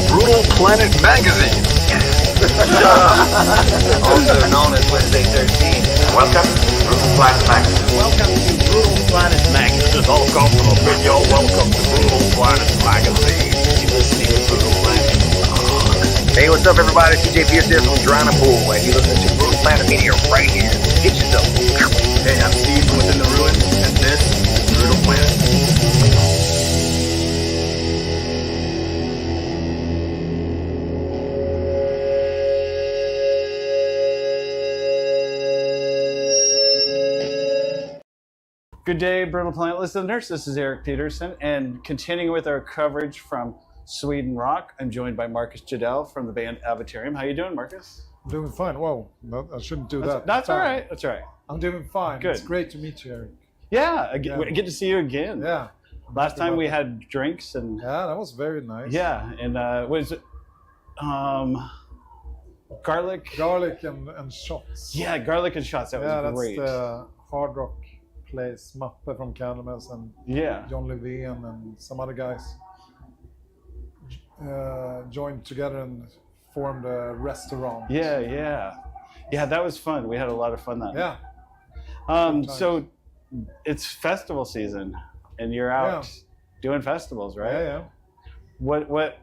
Brutal Planet magazine. Also known as Wednesday 13. Welcome to Brutal Planet magazine. Welcome to Brutal Planet Magazine. Welcome to the video. Welcome to Brutal Planet magazine. You're listening to Brutal Planet. Hey, what's up, everybody? CJ Pierce here from Toronto Pool, and you're listening to Brutal Planet Media right here. Get yourself. Hey, I'm Steve from Within the Ruins, and this is Brutal Planet. Good day, Brutal Planet listeners. This is Eric Peterson, and continuing with our coverage from Sweden Rock, I'm joined by Marcus Jidell from the band Avatarium. How you doing, Marcus? I'm doing fine. Whoa, no, I shouldn't do that. That's all right. That's all right. I'm doing fine. Good. It's great to meet you, Eric. Yeah, I get to see you again. Yeah. Last time we had drinks and Yeah, that was very nice. yeah, and what is it? Garlic. Garlic and shots. Yeah, garlic and shots. That was great. That's the hard rock place, Mappe from Candlemass and Yeah. John Levén and some other guys joined together and formed a restaurant. Yeah. That was fun. We had a lot of fun that night. Yeah. So it's festival season, and you're out doing festivals, right? Yeah. What?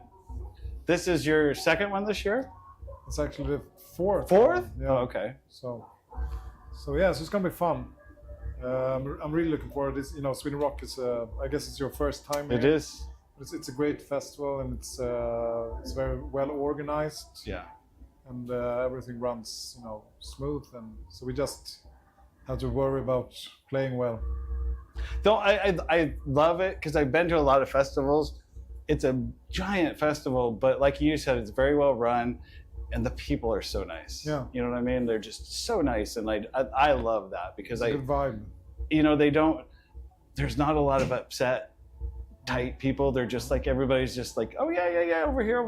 This is your second one this year? It's actually the fourth. Fourth? Yeah. Oh, okay. So it's gonna be fun. I'm really looking forward to this. You know, Sweden Rock is, I guess it's your first time here. It is. It's a great festival, and it's very well organized. Yeah. And everything runs, smooth, and so we just have to worry about playing well. Though I love it because I've been to a lot of festivals. It's a giant festival, but like you said, it's very well run, and the people are so nice. Yeah. You know what I mean? They're just so nice, and I love that because It's a good vibe. There's not a lot of upset tight people. They're just like, everybody's just like, oh yeah, over here,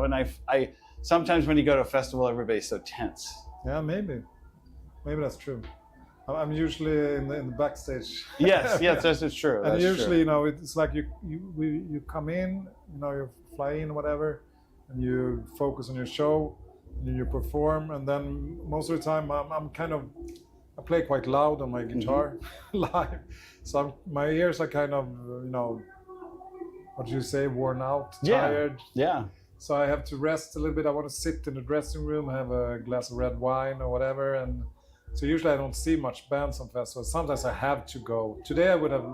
and I sometimes when you go to a festival, everybody's so tense. Yeah, maybe that's true. I'm usually in the backstage. Yes, that's true. And That's usually, true. it's like you come in, you fly in, whatever, and you focus on your show, and you perform, and then most of the time I play quite loud on my guitar live, so my ears are kind of what do you say, worn out, tired. Yeah. So I have to rest a little bit. I want to sit in the dressing room, have a glass of red wine or whatever, and so usually I don't see much bands on festivals. Sometimes I have to go. Today I would have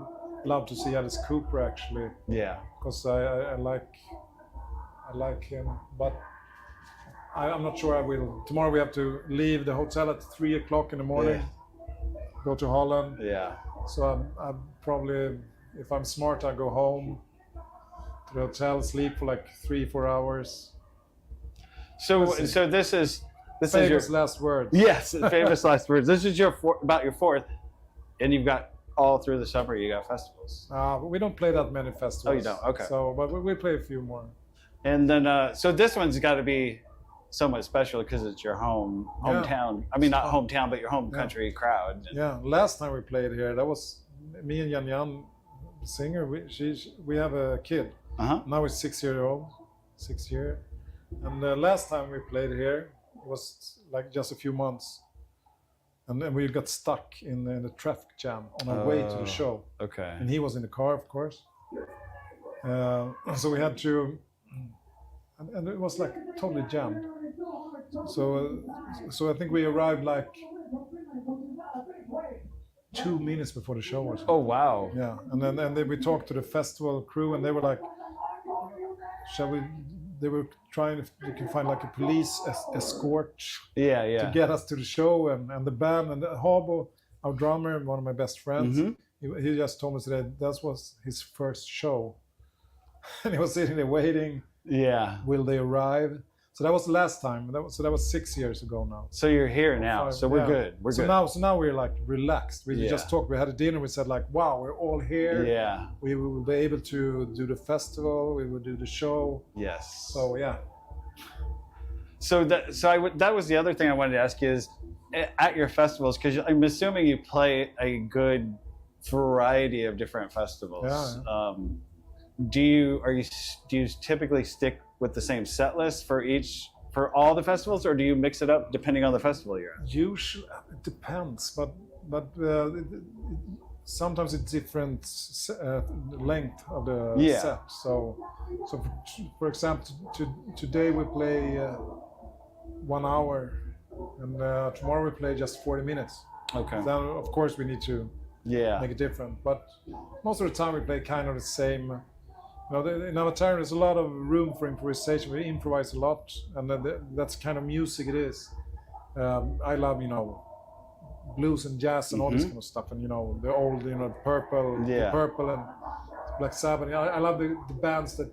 loved to see Alice Cooper actually. Yeah. Because I like him, but I'm not sure I will. Tomorrow we have to leave the hotel at 3 o'clock in the morning, go to Holland. Yeah. So I'm probably, if I'm smart, I go home to the hotel, sleep for like 3-4 hours. So this is Famous your last words. yes, famous last words. This is about your fourth, and you've got all through the summer. You got festivals. But we don't play that many festivals. Oh, you don't? Okay. So, but we play a few more. And then, so this one's got to be somewhat special because it's your hometown. I mean, not hometown, but your home country crowd. Yeah, last time we played here, that was me and Yan, the singer. We have a kid. Now he's 6 years old. And the last time we played here was like just a few months. And then we got stuck in the traffic jam on our way to the show. Okay. And he was in the car, of course. So we had to, and it was like totally jammed. So I think we arrived like 2 minutes before the show was. Oh wow. Yeah, and then we talked to the festival crew, and they were like, "Shall we?" They were trying if they can find like a police escort to get us to the show, and the band and Habo, our drummer and one of my best friends. He just told me today that was his first show, and he was sitting there waiting. Yeah. Will they arrive? So that was the last time. That was 6 years ago now. So you're here now. So we're good. We're good. Now we're like relaxed. We just talked. We had a dinner. We said like, wow, we're all here. Yeah. We will be able to do the festival. We will do the show. Yes. So yeah. That was the other thing I wanted to ask you is at your festivals, because I'm assuming you play a good variety of different festivals. Yeah. do you typically stick with the same set list for all the festivals, or do you mix it up depending on the festival you're at? Usually, it depends, but sometimes it's different length of the set. So for example, today we play 1 hour, and tomorrow we play just 40 minutes. Okay. Then of course we need to make it different, but most of the time we play kind of the same. In Avatarium there's a lot of room for improvisation. We improvise a lot, and that's kind of music it is. I love blues and jazz and all this kind of stuff, and the old Purple, the Purple and Black Sabbath. I love the bands that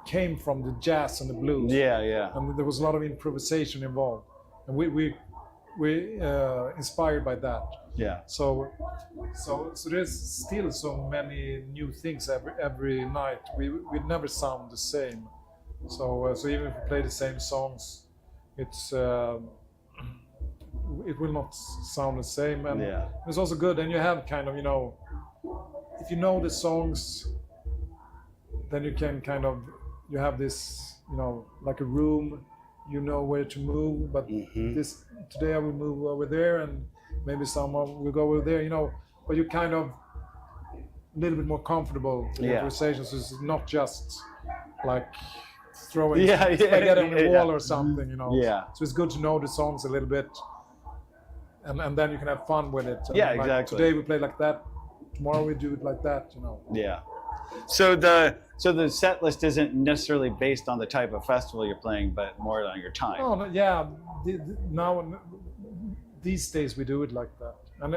came from the jazz and the blues. And there was a lot of improvisation involved, and we inspired by that. So there's still so many new things every night. We never sound the same. So even if we play the same songs, it will not sound the same. And it's also good. And you have kind of if you know the songs, then you can you have this like a room. You know where to move, but today I will move over there, and maybe someone will go over there, but you're kind of a little bit more comfortable with improvisations. So it's not just like throwing spaghetti on the wall or something, So it's good to know the songs a little bit, and then you can have fun with it. And Exactly. Today we play like that, tomorrow we do it like that, So the set list isn't necessarily based on the type of festival you're playing, but more on your time. Oh, now these days we do it like that. And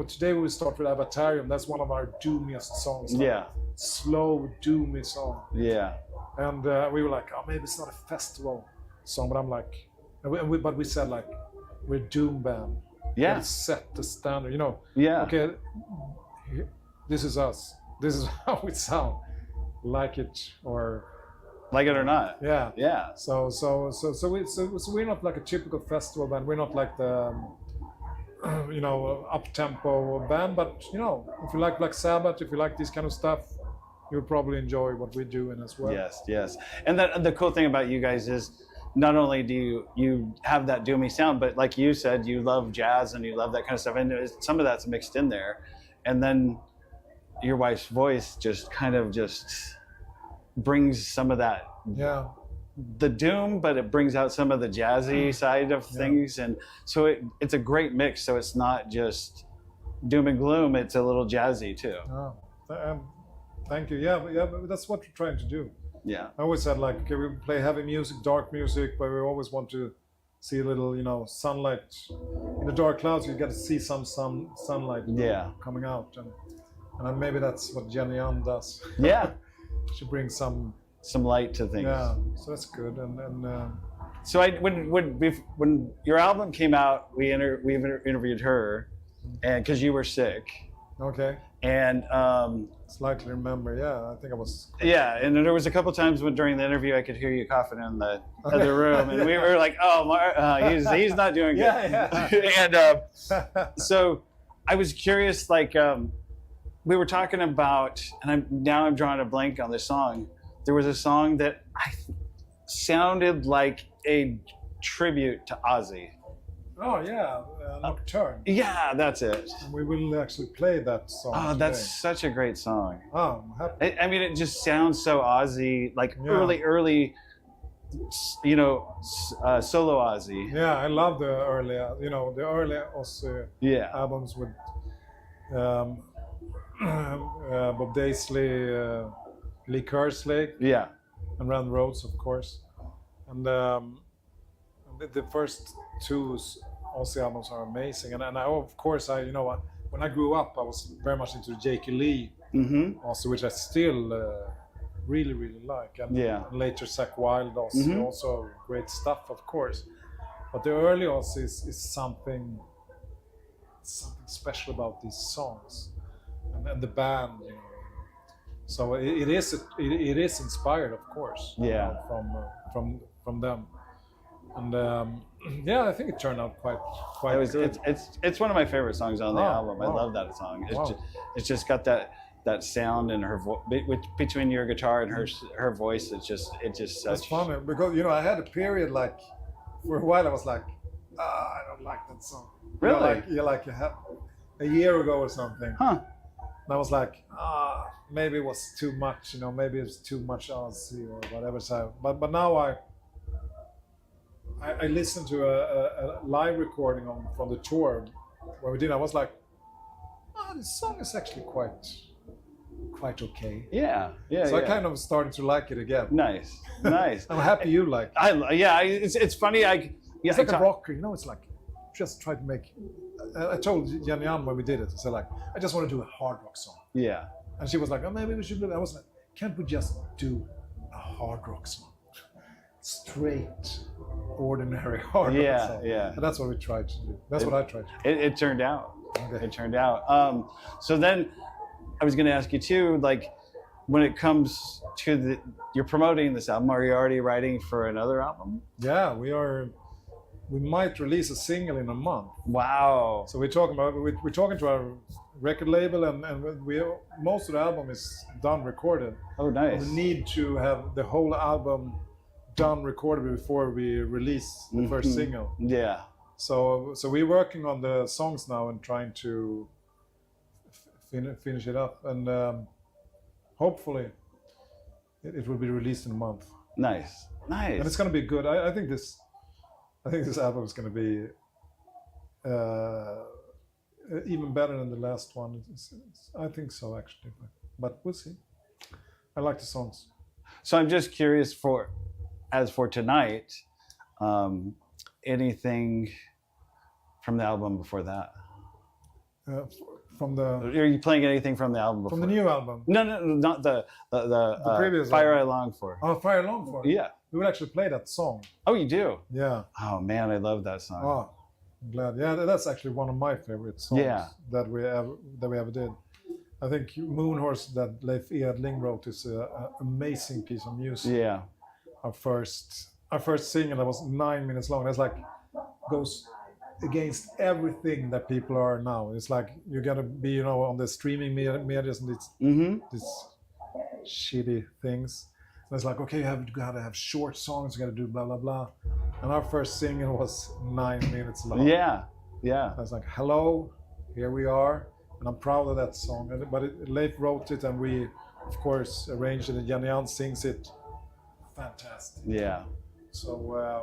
today we start with Avatarium. That's one of our doomiest songs. Slow, doomy song. And we were like, oh, maybe it's not a festival song, but I'm like, but we said like, we're a doom band. Let's set the standard. Okay, this is us. This is how we sound. Like it or not. So we're not like a typical festival band. We're not like the up tempo band. But if you like Black Sabbath, if you like this kind of stuff, you'll probably enjoy what we're doing as well. Yes. And the cool thing about you guys is not only do you have that doomy sound, but like you said, you love jazz and you love that kind of stuff, and some of that's mixed in there, and then your wife's voice just brings some of that the doom, but it brings out some of the jazzy side of things, and so it's a great mix. So it's not just doom and gloom, it's a little jazzy too. Thank you. But that's what we're trying to do. I always said like, okay, we play heavy music, dark music, but we always want to see a little sunlight in the dark clouds. You get to see some sunlight coming out, and maybe that's what Jenny Ann does. She brings some light to things. So that's good. And so when your album came out, we interviewed her, and because you were sick. Okay. And slightly remember, I think I was. And there was a couple times during the interview I could hear you coughing in the other room, and we were like, "Oh, he's not doing good." And so I was curious, like. We were talking about, and I'm drawing a blank on this song. There was a song that sounded like a tribute to Ozzy. Oh yeah, Nocturne. Yeah, that's it. And we will actually play that song. Oh, today. That's such a great song. Oh, I'm happy. I mean, it just sounds so Ozzy, like early, solo Ozzy. Yeah, I love the early Ozzy albums with. Bob Daisley, Lee Kerslake, and Rand Rhodes, of course, and the first two Ozzy albums are amazing. And of course, when I grew up, I was very much into Jakey Lee, also, which I still really, really like, and later Zakk Wylde also great stuff, of course. But the early Ozzy is something special about these songs. And the band, so it is inspired, of course, from them, and I think it turned out quite good. It's one of my favorite songs on the album. I love that song. It's just got that that sound and her between your guitar and her voice. It's just such. That's funny because I had a period like for a while I was like, I don't like that song. Really? Like a year ago or something. Huh? And I was like, maybe it was too much. Maybe it was too much Aussie or whatever. So, but now I listened to a live recording from the tour where we did. I was like, this song is actually quite okay. Yeah. So I kind of started to like it again. Nice. I'm happy you like it. It's funny. It's like a rocker, it's like just try to make. I told Jan when we did it, I said like, I just want to do a hard rock song. Yeah. And she was like, maybe we should do it. I was like, can't we just do a hard rock song? Straight, ordinary hard rock song. Yeah. And that's what we tried to do. That's what I tried to do. It turned out. Okay. It turned out. So then I was going to ask you too, like when it comes to you're promoting this album, are you already writing for another album? Yeah, we are. We might release a single in a month. Wow. So we're talking to our record label and most of the album is done recorded. Oh, nice. We need to have the whole album done recorded before we release the first single. Yeah. So we're working on the songs now and trying to finish it up, and hopefully it will be released in a month. Nice. And it's going to be good. I think this album is going to be even better than the last one. I think so, actually, but we'll see. I like the songs. So I'm just curious as for tonight, anything from the album before that? Are you playing anything from the album before? From the new album? No, not the previous Fire album. I Long For. Oh, Fire I Long For? Yeah. We would actually play that song. Oh, you do? Yeah. Oh man, I love that song. Oh, I'm glad. Yeah, that's actually one of my favorite songs that we ever did. I think Moonhorse that Leif Edling wrote is an amazing piece of music. Yeah. Our first single that was 9 minutes long. That's like goes against everything that people are now. It's like you gotta be, on the streaming medias and these shitty things. And it's like, okay, you gotta have short songs, you gotta do blah blah blah. And our first single was 9 minutes long. Yeah. I was like, hello, here we are. And I'm proud of that song. But Leif wrote it and we, of course, arranged it, and Jan sings it. Fantastic. Yeah. So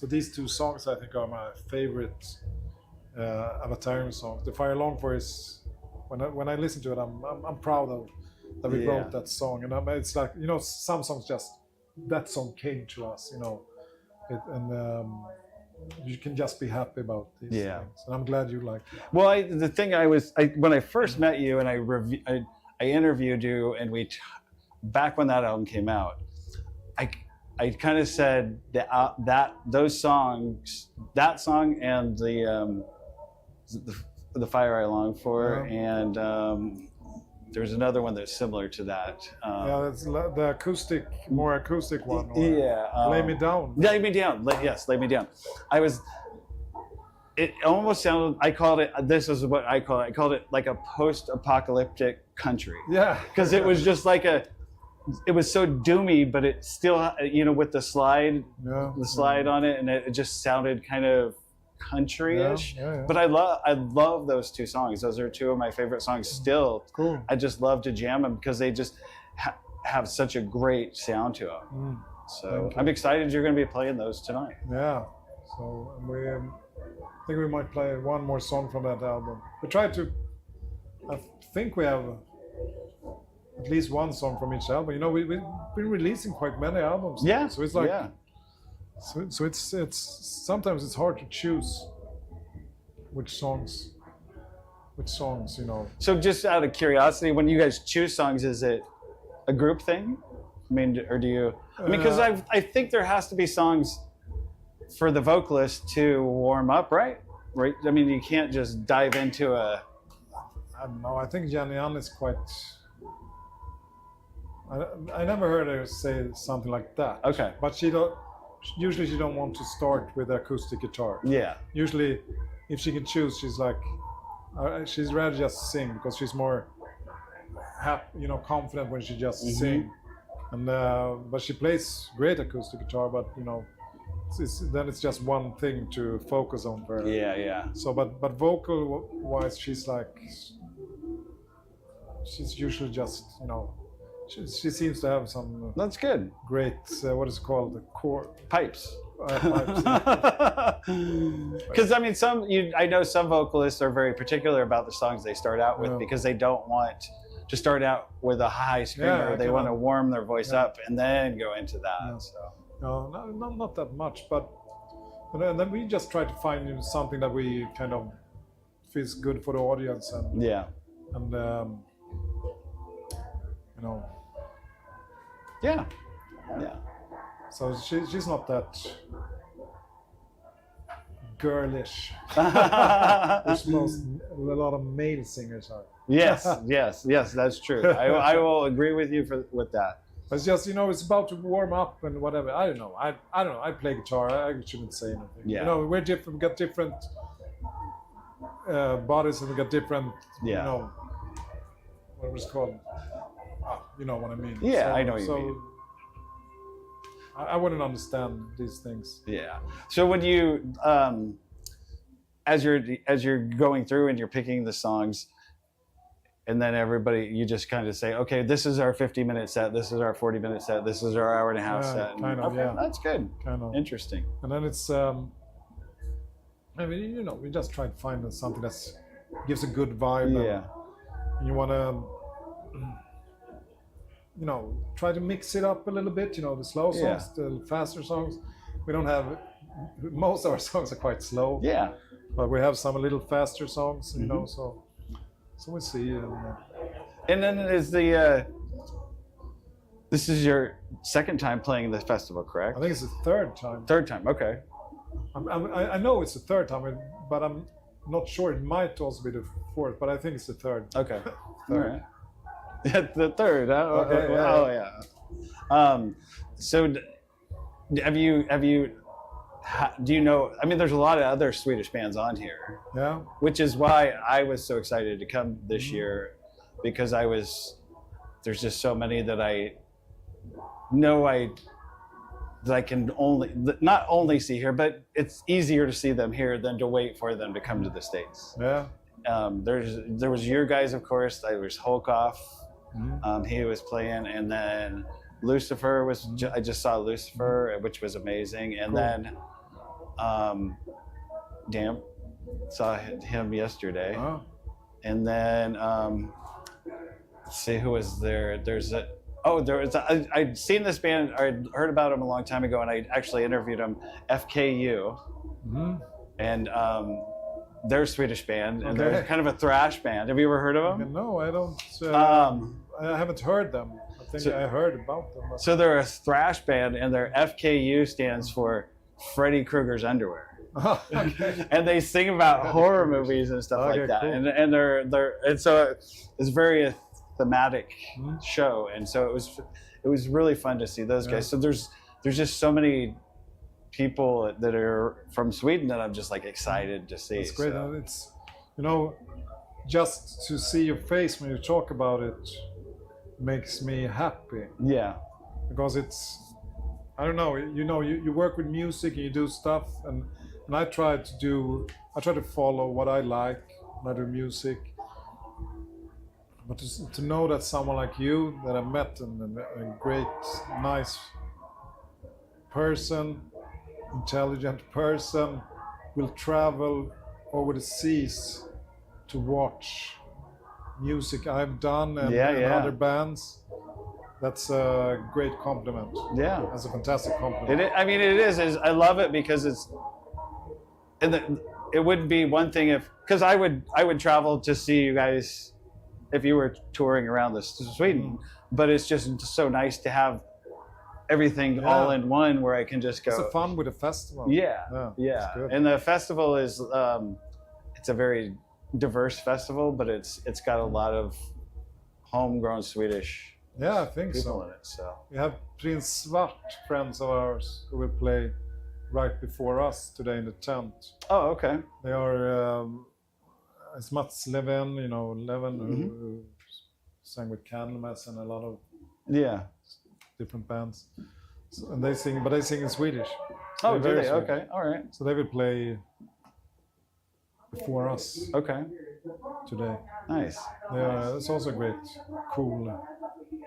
these two songs I think are my favorite Avatarium songs. The Fire Long For is when I listen to it, I'm proud of that we wrote that song. And it's like some songs just that song came to us. You can just be happy about these things. And I'm glad you like it. Well, when I first met you and I interviewed you, and back when that album came out, I kind of said that those songs, that song and the Fire I Long For, and there's another one that's similar to that. That's the more acoustic one. Lay Me Down. Lay Me Down. Yes, Lay Me Down. It almost sounded, this is what I call it. I called it like a post-apocalyptic country. Yeah. Because it was just like it was so doomy, but it still, with the slide on it, and it just sounded kind of country-ish. Yeah. But I love those two songs. Those are two of my favorite songs still. Cool. I just love to jam them because they just have such a great sound to them. So I'm excited you're going to be playing those tonight. Yeah. So I think we might play one more song from that album. I think we have at least one song from each album. We've been releasing quite many albums. Yeah. So it's like, so it's sometimes it's hard to choose which songs. So just out of curiosity, when you guys choose songs, is it a group thing? Or do you? Because I think there has to be songs for the vocalist to warm up, right? Right. I mean, you can't just dive into a. I don't know. I think Jan is quite. I never heard her say something like that. Okay. But usually she don't want to start with acoustic guitar. Yeah. Usually, if she can choose, she's like, she's rather just sing because she's more confident when she just sing. And but she plays great acoustic guitar, but then it's just one thing to focus on for her. Yeah. So but vocal wise, she's usually just she seems to have some That's good. great what is it called, the core Pipes. pipes. Because I mean, I know some vocalists are very particular about the songs they start out with because they don't want to start out with a high screamer. They want to warm their voice up and then go into that. Yeah. So. No, not that much, but and then we just try to find something that we kind of feels good for the audience and Yeah. So she's not that girlish. Which a lot of male singers are. Yes, that's true. I will agree with you with that. But it's just it's about to warm up and whatever. I don't know. I don't know. I play guitar. I shouldn't say anything. Yeah. We're different. We got different bodies and we got different. What was it called? You know what I mean. Yeah, I know what you mean. I wouldn't understand these things. Yeah. So when you, as you're going through and you're picking the songs, and then you just kind of say, okay, this is our 50-minute set, this is our 40-minute set, this is our hour-and-a-half set. That's good. Kind of. Interesting. And then it's, we just try to find something that gives a good vibe. Yeah. And you want to, try to mix it up a little bit, the slow songs, the faster songs. We don't have, most of our songs are quite slow. Yeah. But we have some a little faster songs, so we'll see. And then is this is your second time playing the festival, correct? I think it's the third time. Third time, okay. I know it's the third time, but I'm not sure. It might also be the fourth, but I think it's the third. Okay. Third. All right. The third. Okay, yeah. So have you? Do you know? I mean, there's a lot of other Swedish bands on here. Yeah. Which is why I was so excited to come this year, because there's just so many that I know that I can not only see here, but it's easier to see them here than to wait for them to come to the States. Yeah. There was your guys, of course. There was Holkoff. He was playing, and then Lucifer was. I just saw Lucifer, which was amazing, and then, saw him yesterday, and then let's see who was there. I'd seen this band. I'd heard about him a long time ago, and I actually interviewed him. FKU, and they're a Swedish band, and they're kind of a thrash band. Have you ever heard of them? No, I don't. I haven't heard them. I think I heard about them. So they're a thrash band, and their FKU stands for Freddy Krueger's Underwear. And they sing about horror movies and stuff like that. Cool. And so it's very thematic show, and so it was really fun to see those guys. So there's just so many people that are from Sweden that I'm just excited to see. It's great. So. It's just to see your face when you talk about it makes me happy. Yeah. Because it's, I don't know, you work with music and you do stuff, and I try to follow what I like when I do music. But to know that someone like you that I met and a great, nice person, intelligent person, will travel over the seas to watch music I've done and other bands. That's a great compliment. Yeah, that's a fantastic compliment. It is. I love it because it wouldn't be one thing because I would travel to see you guys if you were touring around Sweden, but it's just so nice to have everything all in one where I can just go. It's fun with a festival. Yeah. And the festival is it's a very diverse festival, but it's got a lot of homegrown Swedish. Yeah, I think so. In it, so we have Prince Svart, friends of ours, who will play right before us today in the tent. Oh, okay. They are it's Mats Leven, Leven, who sang with Candlemass and a lot of different bands. So, and they sing in Swedish. So Oh, do very they? Swedish. Okay, all right. So they will play before us Okay, today. nice. It's also a great, cool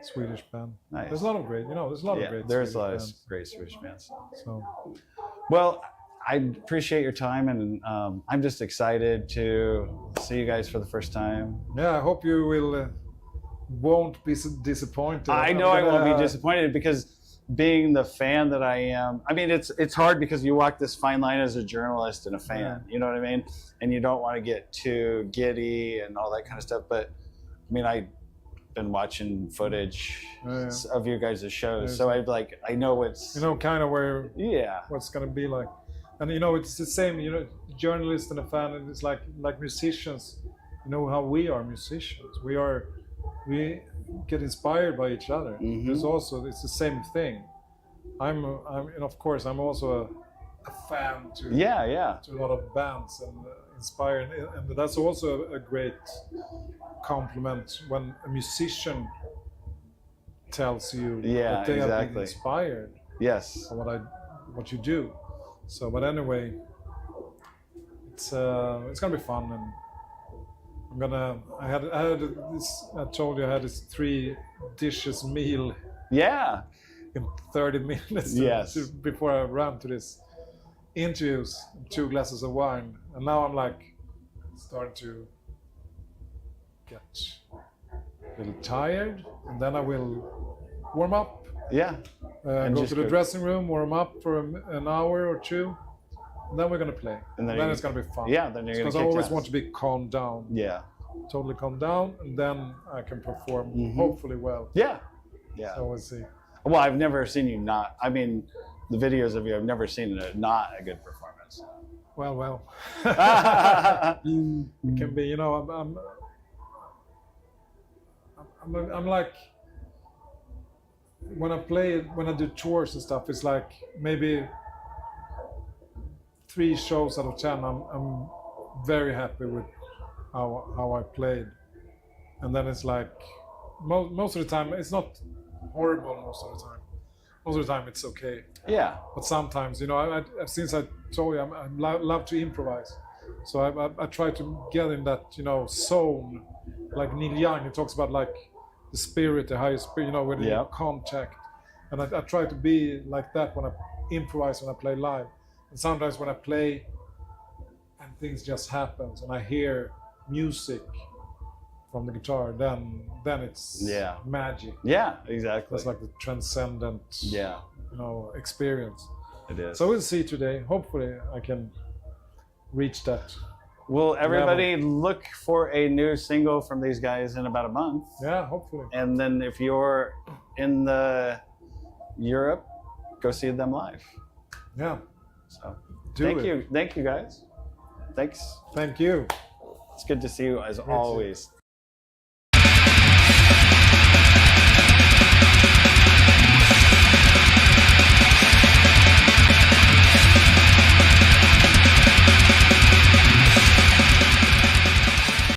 Swedish band. Nice. There's a lot of great, there's a lot of great. There's a lot Swedish of bands. great Swedish bands. So, Well, I appreciate your time, and I'm just excited to see you guys for the first time. yeah, I hope you will won't be disappointed. I know I won't be disappointed, because being the fan that I am, I mean, it's hard because you walk this fine line as a journalist and a fan, Yeah. you know what I mean? And you don't want to get too giddy and all that kind of stuff. But I mean, I've been watching footage of your guys' shows, so I know it's, kind of where yeah, what's gonna be like, and it's the same. Journalist and a fan, and it's like musicians. How we are musicians. We get inspired by each other. Mhm. It's the same thing. And of course I'm also a fan to to a lot of bands and inspired, and that's also a great compliment when a musician tells you that they have been inspired yes, by what you do. So, but anyway, it's gonna be fun, and I had this. I told you I had this 3 dishes meal in 30 minutes. Yes. Before I ran to this interviews, 2 glasses of wine, and now I'm like starting to get a little tired, and then I will warm up. yeah, and Go to the dressing room, warm up for an hour or 2. And then we're gonna play. And then it's gonna be fun. Yeah, then you're gonna. Because I always want to be calmed down. Yeah. Totally calmed down, and then I can perform hopefully well. Yeah. So we'll see. Well, I've never seen you not. I mean, the videos of you, I've never seen not a good performance. Well. It can be. I'm like, when I do tours and stuff, it's like maybe 3 shows out of 10. I'm very happy with how I played, and then it's like most of the time it's not horrible. Most of the time it's okay. Yeah. But sometimes, since I told you, I love to improvise, so I try to get in that zone, like Neil Young. He talks about like the spirit, the higher spirit, with the contact, and I try to be like that when I improvise, when I play live. And sometimes when I play and things just happens and I hear music from the guitar, then it's magic. Yeah, exactly. It's like the transcendent experience. It is. So we'll see today. Hopefully I can reach that. Will everybody look for a new single from these guys in about a month? Yeah, hopefully. And then if you're in the Europe, go see them live. Yeah. So thank you guys. Thanks. Thank you. It's good to see you as always.